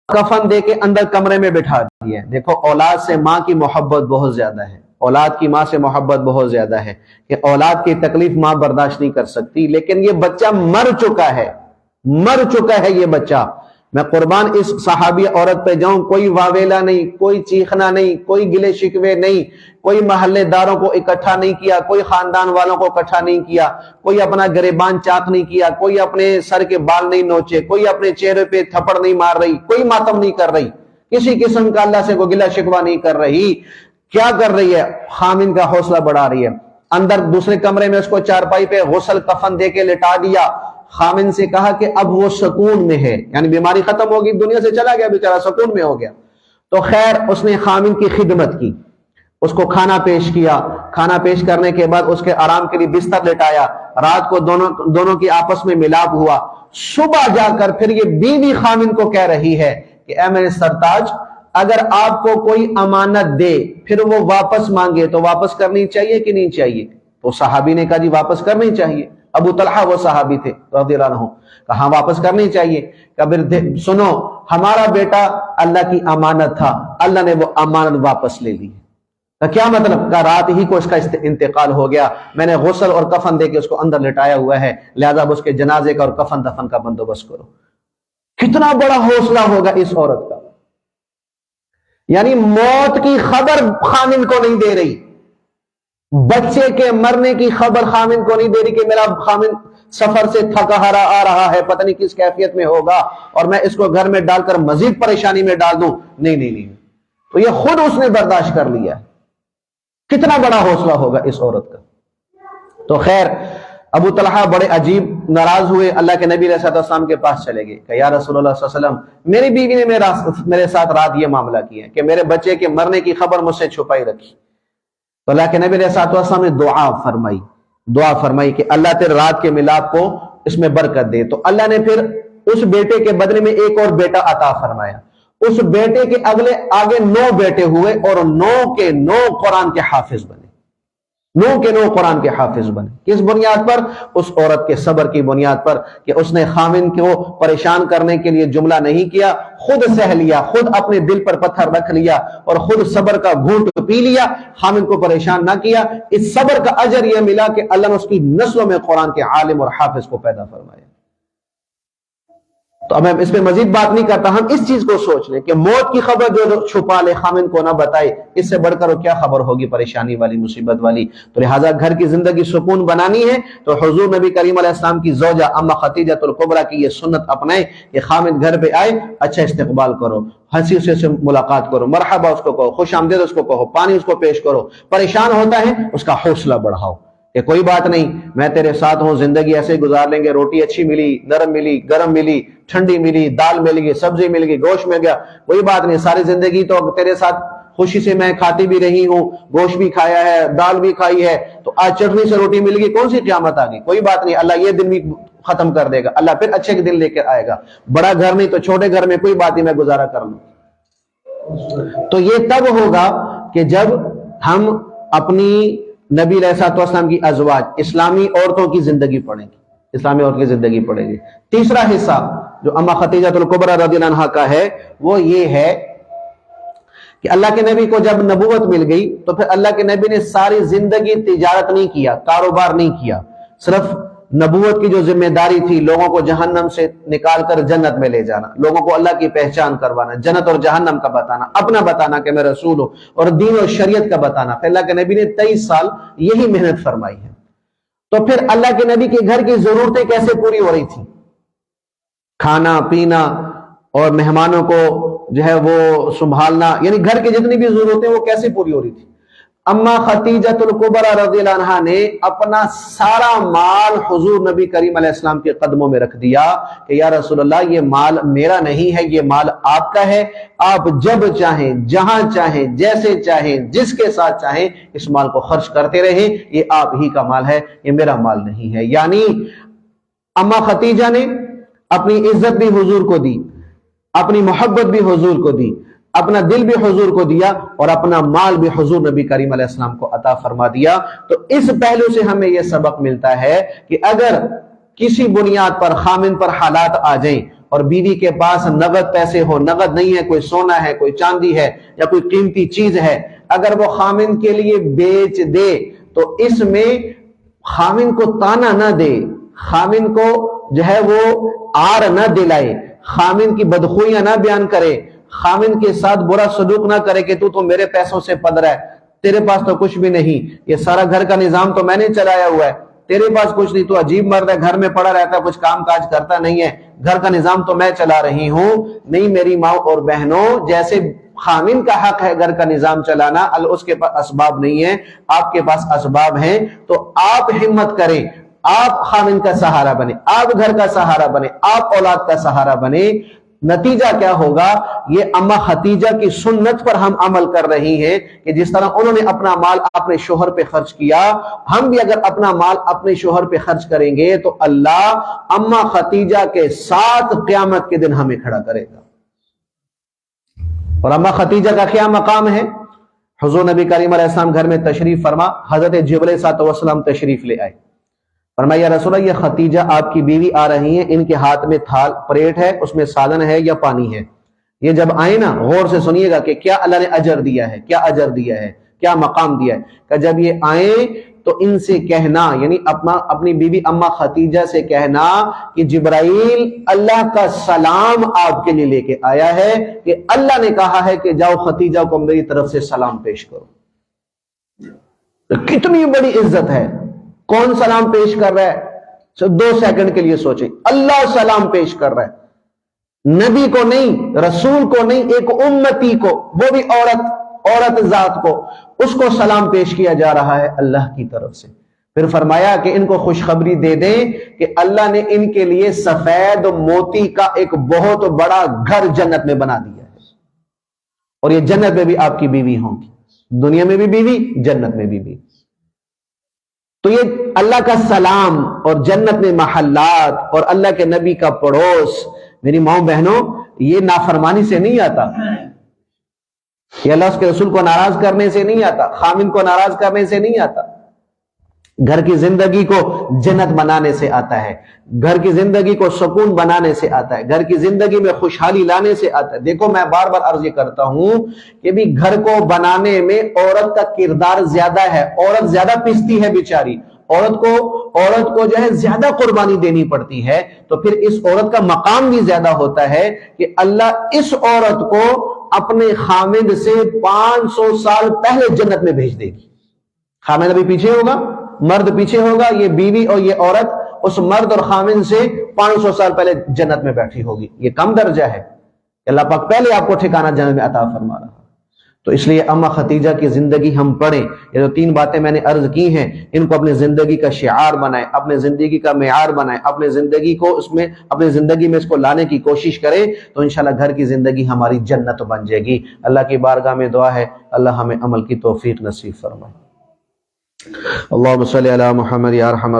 کفن دے کے اندر کمرے میں بٹھا دیا. دیکھو اولاد سے ماں کی محبت بہت زیادہ ہے, اولاد کی ماں سے محبت بہت زیادہ ہے کہ اولاد کی تکلیف ماں برداشت نہیں کر سکتی, لیکن یہ بچہ مر چکا ہے یہ بچہ. میں قربان اس صحابی عورت پہ جاؤں, کوئی واویلا نہیں, کوئی چیخنا نہیں, کوئی گلے شکوے نہیں, کوئی محلے داروں کو اکٹھا نہیں کیا, کوئی خاندان والوں کو اکٹھا نہیں کیا, کوئی اپنا گریبان چاک نہیں کیا, کوئی اپنے سر کے بال نہیں نوچے, کوئی اپنے چہرے پہ تھپڑ نہیں مار رہی, کوئی ماتم نہیں کر رہی, کسی قسم کا اللہ سے کوئی گلہ شکوہ نہیں کر رہی. کیا کر رہی ہے؟ خامن کا حوصلہ بڑھا رہی ہے. اندر دوسرے کمرے میں اس کو چارپائی پہ غسل کفن دے کے لٹا دیا. خامن سے کہا کہ اب وہ سکون میں ہے, یعنی بیماری ختم ہوگی, دنیا سے چلا گیا بیچارہ, سکون میں ہو گیا. تو خیر اس نے خامن کی خدمت کی, اس کو کھانا پیش کیا, کھانا پیش کرنے کے بعد اس کے آرام کے لیے بستر لٹایا, رات کو دونوں کی آپس میں ملاپ ہوا. صبح جا کر پھر یہ بیوی خامن کو کہہ رہی ہے کہ اے میرے سرتاج, اگر آپ کو کوئی امانت دے پھر وہ واپس مانگے تو واپس کرنی چاہیے کہ نہیں چاہیے؟ تو صحابی نے کہا جی واپس کرنی چاہیے. ابو طلحہ وہ صحابی تھے رضی اللہ عنہ, کہا واپس کرنی چاہیے. کہ سنو, ہمارا بیٹا اللہ کی امانت تھا, اللہ نے وہ امانت واپس لے لی. کیا مطلب؟ کہ رات ہی کو اس کا انتقال ہو گیا, میں نے غسل اور کفن دے کے اس کو اندر لٹایا ہوا ہے, لہذا اب اس کے جنازے کا اور کفن دفن کا بندوبست کرو. کتنا بڑا حوصلہ ہوگا اس عورت کا, یعنی موت کی خبر خامن کو نہیں دے رہی, بچے کے مرنے کی خبر خامن کو نہیں دے رہی کہ میرا خامن سفر سے تھکا ہرا آ رہا ہے, پتہ نہیں کس کیفیت میں ہوگا اور میں اس کو گھر میں ڈال کر مزید پریشانی میں ڈال دوں. نہیں, تو یہ خود اس نے برداشت کر لیا. کتنا بڑا حوصلہ ہوگا اس عورت کا. تو خیر ابو طلحہ بڑے عجیب ناراض ہوئے, اللہ کے نبی علیہ السلام کے پاس چلے گئے کہ یا رسول اللہ صلی اللہ علیہ وسلم, میری بیوی نے میرے ساتھ رات یہ معاملہ کیا کہ میرے بچے کے مرنے کی خبر مجھ سے چھپائی رکھی. تو اللہ کے نبی علیہ السلام نے دعا فرمائی کہ اللہ تیرے رات کے ملاپ کو اس میں برکت دے. تو اللہ نے پھر اس بیٹے کے بدلے میں ایک اور بیٹا عطا فرمایا. اس بیٹے کے آگے 9 بیٹے ہوئے اور 9 کے 9 قرآن کے حافظ بنے. 9 کے 9 قرآن کے حافظ بنے. کس بنیاد پر؟ اس عورت کے صبر کی بنیاد پر کہ اس نے خامن کو پریشان کرنے کے لیے جملہ نہیں کیا, خود سہ لیا, خود اپنے دل پر پتھر رکھ لیا اور خود صبر کا گھونٹ پی لیا, خامن کو پریشان نہ کیا. اس صبر کا اجر یہ ملا کہ اللہ نے اس کی نسلوں میں قرآن کے عالم اور حافظ کو پیدا فرمایا. تو اب میں اس پہ مزید بات نہیں کرتا, ہم اس چیز کو سوچ لیں کہ موت کی خبر جو چھپا لے, خامن کو نہ بتائے, اس سے بڑھ کر کیا خبر ہوگی پریشانی والی, مصیبت والی. تو لہٰذا گھر کی زندگی سکون بنانی ہے تو حضور نبی کریم علیہ السلام کی زوجہ اما خدیجہ الکبریٰ کی یہ سنت اپنائیں کہ خامن گھر پہ آئے, اچھا استقبال کرو, ہنسی سے ملاقات کرو, مرحبا اس کو کہو, خوش آمدید اس کو کہو, پانی اس کو پیش کرو. پریشان ہوتا ہے اس کا حوصلہ بڑھاؤ کہ کوئی بات نہیں, میں تیرے ساتھ ہوں, زندگی ایسے گزار لیں گے, روٹی اچھی ملی, نرم ملی, گرم ملی, ٹھنڈی ملی, دال مل گئی, سبزی مل گئی, گوشت مل گیا, کوئی بات نہیں, ساری زندگی تو تیرے ساتھ خوشی سے میں کھاتی بھی رہی ہوں, گوشت بھی کھایا ہے, دال بھی کھائی ہے, تو آج چٹنی سے روٹی مل گئی, کون سی قیامت آ گئی؟ کوئی بات نہیں, اللہ یہ دن بھی ختم کر دے گا, اللہ پھر اچھے کے دن لے کر آئے گا. بڑا گھر نہیں تو چھوٹے گھر میں کوئی بات نہیں, میں گزارا کر لوں. تو یہ تب ہوگا کہ جب ہم اپنی نبی علیہ السلام کی ازواج اسلامی عورتوں کی زندگی پڑھیں گے, اسلامی عورت کی زندگی پڑھیں گے. تیسرا حصہ جو اما خدیجہ الکبریٰ رضی اللہ عنہا کا ہے وہ یہ ہے کہ اللہ کے نبی کو جب نبوت مل گئی تو پھر اللہ کے نبی نے ساری زندگی تجارت نہیں کیا, کاروبار نہیں کیا, صرف نبوت کی جو ذمہ داری تھی لوگوں کو جہنم سے نکال کر جنت میں لے جانا, لوگوں کو اللہ کی پہچان کروانا, جنت اور جہنم کا بتانا, اپنا بتانا کہ میں رسول ہوں, اور دین اور شریعت کا بتانا. پھر اللہ کے نبی نے 23 سال یہی محنت فرمائی ہے. تو پھر اللہ کے نبی کے گھر کی ضرورتیں کیسے پوری ہو رہی تھی؟ کھانا پینا اور مہمانوں کو جو ہے وہ سنبھالنا, یعنی گھر کی جتنی بھی ضرورتیں وہ کیسے پوری ہو رہی تھی؟ اما خدیجہ الکبریٰ رضی اللہ عنہا نے اپنا سارا مال حضور نبی کریم علیہ السلام کے قدموں میں رکھ دیا کہ یا رسول اللہ یہ مال میرا نہیں ہے, یہ مال آپ کا ہے, آپ جب چاہیں, جہاں چاہیں, جیسے چاہیں, جس کے ساتھ چاہیں اس مال کو خرچ کرتے رہیں, یہ آپ ہی کا مال ہے, یہ میرا مال نہیں ہے. یعنی اما خدیجہ نے اپنی عزت بھی حضور کو دی, اپنی محبت بھی حضور کو دی, اپنا دل بھی حضور کو دیا, اور اپنا مال بھی حضور نبی کریم علیہ السلام کو عطا فرما دیا. تو اس پہلو سے ہمیں یہ سبق ملتا ہے کہ اگر کسی بنیاد پر خامن پر حالات آ جائیں اور بیوی کے پاس نقد پیسے ہو، نقد نہیں ہے، کوئی سونا ہے، کوئی چاندی ہے یا کوئی قیمتی چیز ہے، اگر وہ خامن کے لیے بیچ دے تو اس میں خامن کو تانا نہ دے، خامن کو جو ہے وہ آر نہ دلائے، خامن کی بدخوئیاں نہ بیان کرے، خامن کے ساتھ برا سلوک نہ کرے کہ تو میرے پیسوں سے پد رہا ہے، تیرے پاس تو کچھ بھی نہیں، یہ سارا گھر کا نظام تو میں نے چلایا ہوا ہے، تیرے پاس کچھ نہیں، تو عجیب مرد ہے، گھر میں پڑا رہتا ہے، کچھ کام کاج کرتا نہیں ہے، گھر کا نظام تو میں چلا رہی ہوں۔ نہیں میری ماں اور بہنوں، جیسے خامن کا حق ہے گھر کا نظام چلانا، اس کے پاس اسباب نہیں ہے، آپ کے پاس اسباب ہیں، تو آپ ہمت کریں، آپ خامن کا سہارا بنے، آپ گھر کا سہارا بنے، آپ اولاد کا سہارا بنے۔ نتیجہ کیا ہوگا؟ یہ اما خدیجہ کی سنت پر ہم عمل کر رہی ہیں کہ جس طرح انہوں نے اپنا مال اپنے شوہر پہ خرچ کیا، ہم بھی اگر اپنا مال اپنے شوہر پہ خرچ کریں گے تو اللہ اما خدیجہ کے ساتھ قیامت کے دن ہمیں کھڑا کرے گا۔ اور اما خدیجہ کا کیا مقام ہے؟ حضور نبی کریم علیہ السلام گھر میں تشریف فرما، حضرت جبرائیل صلی اللہ علیہ وسلم تشریف لے آئے، فرمایا یا رسول اللہ یہ خدیجہ آپ کی بیوی آ رہی ہیں، ان کے ہاتھ میں تھال پلیٹ ہے، اس میں سالن ہے یا پانی ہے۔ یہ جب آئے نا، غور سے سنیے گا کہ کیا اللہ نے اجر دیا ہے، کیا اجر دیا ہے، کیا مقام دیا ہے کہ جب یہ آئیں تو ان سے کہنا، یعنی اپنی بیوی اما خدیجہ سے کہنا کہ جبرائیل اللہ کا سلام آپ کے لیے لے کے آیا ہے کہ اللہ نے کہا ہے کہ جاؤ خدیجہ کو میری طرف سے سلام پیش کرو۔ کتنی بڑی عزت ہے۔ کون سلام پیش کر رہا ہے؟ صرف 2 سیکنڈ کے لیے سوچیں، اللہ سلام پیش کر رہا ہے، نبی کو نہیں، رسول کو نہیں، ایک امتی کو، وہ بھی عورت ذات کو، اس کو سلام پیش کیا جا رہا ہے اللہ کی طرف سے۔ پھر فرمایا کہ ان کو خوشخبری دے دیں کہ اللہ نے ان کے لیے سفید موتی کا ایک بہت بڑا گھر جنت میں بنا دیا ہے، اور یہ جنت میں بھی آپ کی بیوی ہوں گی، دنیا میں بھی بیوی، جنت میں بھی بیوی۔ تو یہ اللہ کا سلام اور جنت میں محلات اور اللہ کے نبی کا پڑوس، میری ماں بہنوں، یہ نافرمانی سے نہیں آتا، یہ اللہ اس کے رسول کو ناراض کرنے سے نہیں آتا، خامن کو ناراض کرنے سے نہیں آتا، گھر کی زندگی کو جنت بنانے سے آتا ہے، گھر کی زندگی کو سکون بنانے سے آتا ہے، گھر کی زندگی میں خوشحالی لانے سے آتا ہے۔ دیکھو میں بار بار عرض یہ کرتا ہوں کہ بھی گھر کو بنانے میں عورت کا کردار زیادہ ہے، عورت زیادہ پستی ہے بیچاری، عورت کو جو ہے زیادہ قربانی دینی پڑتی ہے، تو پھر اس عورت کا مقام بھی زیادہ ہوتا ہے کہ اللہ اس عورت کو اپنے خامد سے 500 سال پہلے جنت میں بھیج دے گی۔ خامد ابھی پیچھے ہوگا، مرد پیچھے ہوگا، یہ بیوی اور یہ عورت اس مرد اور خامن سے 500 سال پہلے جنت میں بیٹھی ہوگی۔ یہ کم درجہ ہے، اللہ پاک پہلے آپ کو ٹھکانہ جنت میں عطا فرما رہا۔ تو اس لیے اما خدیجہ کی زندگی ہم پڑھیں، یہ جو 3 باتیں میں نے عرض کی ہیں ان کو اپنی زندگی کا شعار بنائیں، اپنے زندگی کا معیار بنائیں، اپنے زندگی میں اس کو لانے کی کوشش کریں، تو انشاءاللہ گھر کی زندگی ہماری جنت بن جائے گی۔ اللہ کی بارگاہ میں دعا ہے اللہ ہمیں عمل کی توفیق نصیب فرمائے۔ اللہم صلی علی محمد یا ارحم